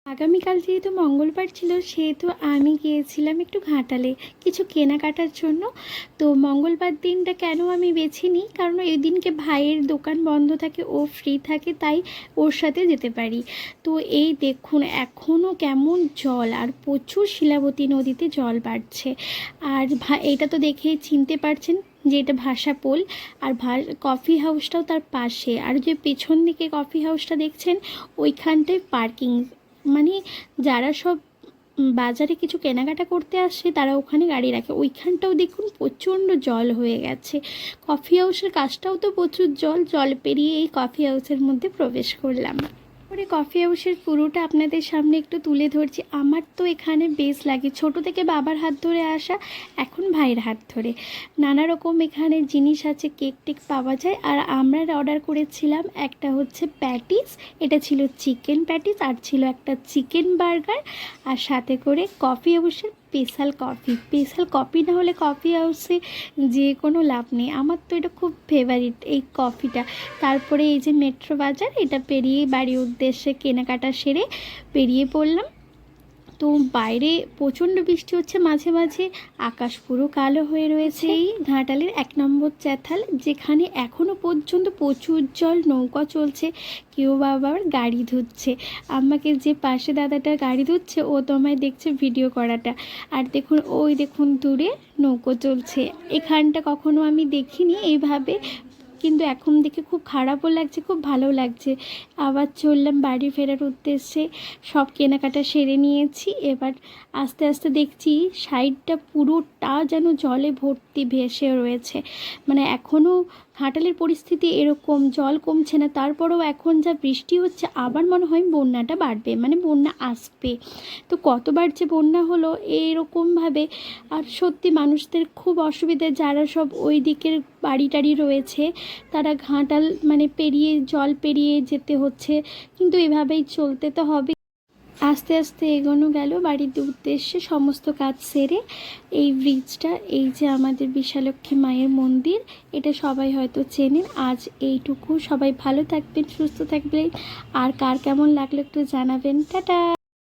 আগামীকাল যেহেতু মঙ্গলবার ছিল সেহেতু আমি গিয়েছিলাম একটু ঘাটালে কিছু কেনাকাটার জন্য। তো মঙ্গলবার দিনটা কেন আমি বেছে নিই, কারণ এই দিনকে ভাইয়ের দোকান বন্ধ থাকে, ও ফ্রি থাকে, তাই ওর সাথে যেতে পারি। তো এই দেখুন এখনও কেমন জল, আর প্রচুর শিলাবতী নদীতে জল বাড়ছে। আর এটা তো দেখেই চিনতে পারছেন যে এটা ভাষাপোল। আর কফি হাউসটাও তার পাশে, আর যে পেছন দিকে কফি হাউসটা দেখছেন ওইখানটায় পার্কিং, মানে যারা সব বাজারে কিছু কেনাকাটা করতে আসে তারা ওখানে গাড়ি রাখে। ওইখানটাও দেখুন প্রচণ্ড জল হয়ে গেছে। কফি হাউসের কাজটাও তো প্রচুর জল পেরিয়ে এই কফি হাউসের মধ্যে প্রবেশ করলাম। পরে কফি হাউসের পুরোটা আপনাদের সামনে একটু তুলে ধরছি। আমার তো এখানে বেশ লাগে, ছোট থেকে বাবার হাত ধরে আসা, এখন ভাইয়ের হাত ধরে। নানা রকম এখানে জিনিস আছে, কেক টেক পাওয়া যায়। আর আমরা অর্ডার করেছিলাম একটা হচ্ছে প্যাটিস, এটা ছিল চিকেন প্যাটিস, আর ছিল একটা চিকেন বার্গার, আর সাথে করে কফি হাউসের স্পেশাল কফি না হলে কফি হাউসে যে কোনো লাভ নেই। আমার তো এটা খুব ফেভারিট এই কফিটা। তারপরে এই যে মেট্রো বাজার, এটা পেরিয়ে বাড়ির উদ্দেশ্যে কেনাকাটা সেরে বেরিয়ে পড়লাম। তো বাইরে প্রচণ্ড বৃষ্টি হচ্ছে, মাঝে মাঝে আকাশ পুরো কালো হয়ে রয়েছে। এই ঘাটালের 1 নম্বর চ্যাথাল, যেখানে এখনও পর্যন্ত প্রচুর জল, নৌকা চলছে, কেউ আবার গাড়ি ধুচ্ছে। আমাকে যে পাশে দাদাটা গাড়ি ধুচ্ছে ও তো আমায় দেখছে ভিডিও করাটা। আর দেখুন ওই দেখুন দূরে নৌকো চলছে, এখানটা কখনো আমি দেখিনি এইভাবে, কিন্তু এখন দেখে খুব খারাপও লাগছে, খুব ভালো লাগছে। আবার চললাম বাড়ি ফেরার উদ্দেশ্যে, সব কেনাকাটা সেরে নিয়েছি। এবার আস্তে আস্তে দেখছি সাইডটা পুরোটা যেন জলে ভর্তি ভেসে রয়েছে। মানে এখনও ঘাটালের পরিস্থিতি এরকম, জল কমছে না, তারপরেও এখন যা বৃষ্টি হচ্ছে আবার মনে হয় বন্যাটা বাড়বে, মানে বন্যা আসবে। তো কতবার যে বন্যা হলো এরকমভাবে। আর সত্যি মানুষদের খুব অসুবিধা, যারা সব ওই দিকের বাড়ি টাড়ি রয়েছে তারা ঘাটাল মানে পেরিয়ে, জল পেরিয়ে যেতে হচ্ছে, কিন্তু এভাবেই চলতে তো হবে। আস্তে আস্তে এগোনো গেল বাড়ির উদ্দেশ্যে, সমস্ত কাজ সেরে। এই ব্রিজটা, এই যে আমাদের বিশালক্ষী মায়ের মন্দির, এটা সবাই হয়তো চেনেন। আজ এইটুকু, সবাই ভালো থাকবেন, সুস্থ থাকবেন, আর কার কেমন লাগলো একটু জানাবেন। টাটা।